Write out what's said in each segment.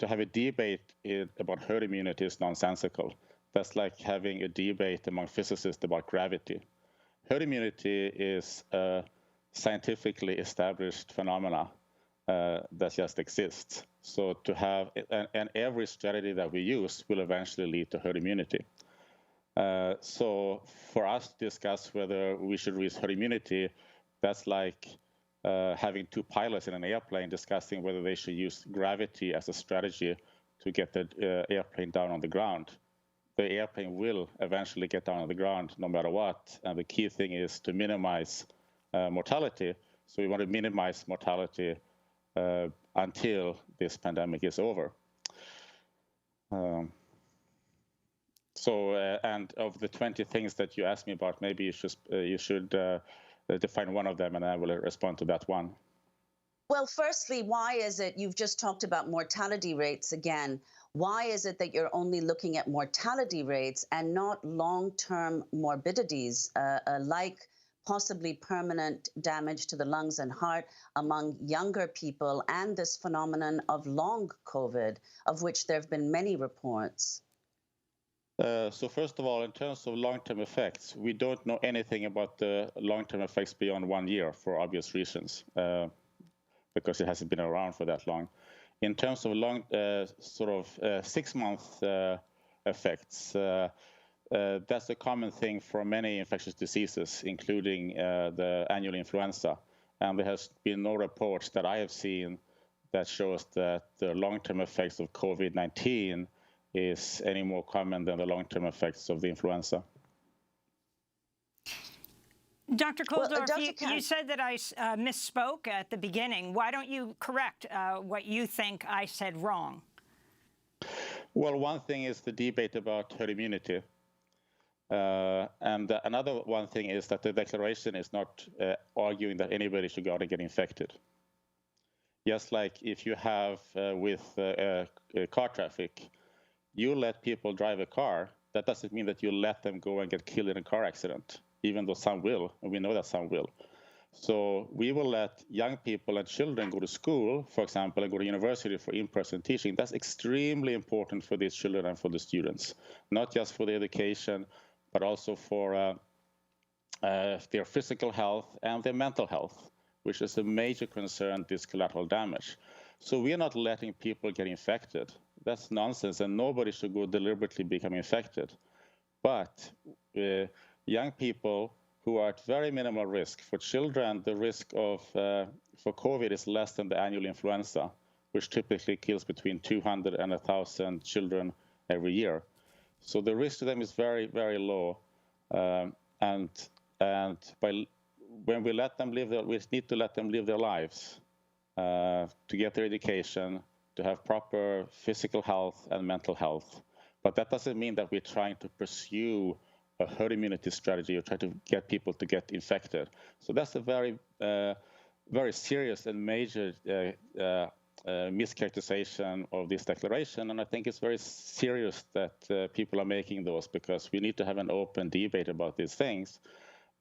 to have a debate about herd immunity is nonsensical. That's like having a debate among physicists about gravity. Herd immunity is a scientifically established phenomena that just exists. So to have, and every strategy that we use will eventually lead to herd immunity. So for us to discuss whether we should reach herd immunity, that's like having two pilots in an airplane discussing whether they should use gravity as a strategy to get the airplane down on the ground. The airplane will eventually get down on the ground no matter what. And the key thing is to minimize mortality. So we want to minimize mortality until this pandemic is over. And of the 20 things that you asked me about, maybe you should define one of them, and I will respond to that one. Well, firstly, why is it, you've just talked about mortality rates again, why is it that you're only looking at mortality rates and not long-term morbidities like possibly permanent damage to the lungs and heart among younger people and this phenomenon of long COVID, of which there have been many reports? So first of all, in terms of long-term effects, we don't know anything about the long-term effects beyond 1 year for obvious reasons, because it hasn't been around for that long. In terms of long, 6-month effects, that's a common thing for many infectious diseases, including the annual influenza. And there has been no reports that I have seen that shows that the long-term effects of COVID-19 is any more common than the long-term effects of the influenza. Dr. Kulldorff, you said that I misspoke at the beginning. Why don't you correct what you think I said wrong? Well, one thing is the debate about herd immunity. And another one thing is that the declaration is not arguing that anybody should go out and get infected. Just like if you have with car traffic, you let people drive a car, that doesn't mean that you let them go and get killed in a car accident, even though some will, and we know that some will. So we will let young people and children go to school, for example, and go to university for in-person teaching. That's extremely important for these children and for the students, not just for the education, but also for their physical health and their mental health, which is a major concern, this collateral damage. So we are not letting people get infected. That's nonsense, and nobody should go deliberately become infected. But young people who are at very minimal risk, for children, the risk of for COVID is less than the annual influenza, which typically kills between 200 and 1,000 children every year. So the risk to them is very, very low. And when we let them live, we need to let them live their lives to get their education, to have proper physical health and mental health. But that doesn't mean that we're trying to pursue a herd immunity strategy or try to get people to get infected. So that's a very, very serious and major mischaracterization of this declaration. And I think it's very serious that people are making those, because we need to have an open debate about these things.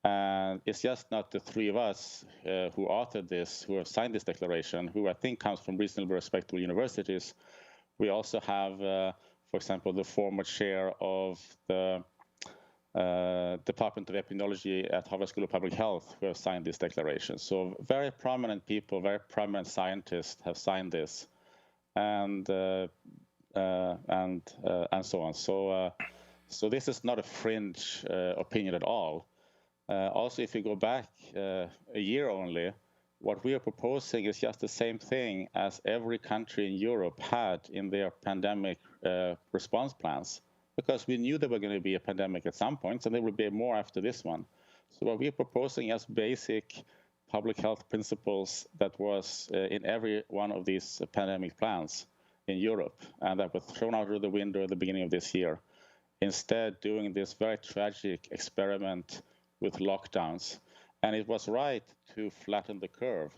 And it's just not the three of us who authored this, who have signed this declaration, who I think comes from reasonably respectable universities. We also have, for example, the former chair of the Department of Epidemiology at Harvard School of Public Health who have signed this declaration. So very prominent people, very prominent scientists have signed this, and so on. So this is not a fringe opinion at all. Also, if you go back a year only, what we are proposing is just the same thing as every country in Europe had in their pandemic response plans, because we knew there were going to be a pandemic at some point, and there will be more after this one. So what we are proposing is basic public health principles that was in every one of these pandemic plans in Europe, and that was thrown out of the window at the beginning of this year. Instead, doing this very tragic experiment with lockdowns. And it was right to flatten the curve,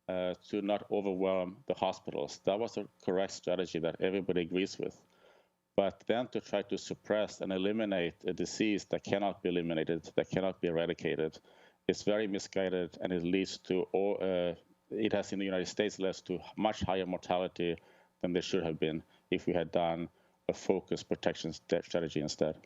to not overwhelm the hospitals. That was a correct strategy that everybody agrees with. But then to try to suppress and eliminate a disease that cannot be eliminated, that cannot be eradicated, is very misguided, and it leads to, it has in the United States led to much higher mortality than they should have been if we had done a focused protection strategy instead.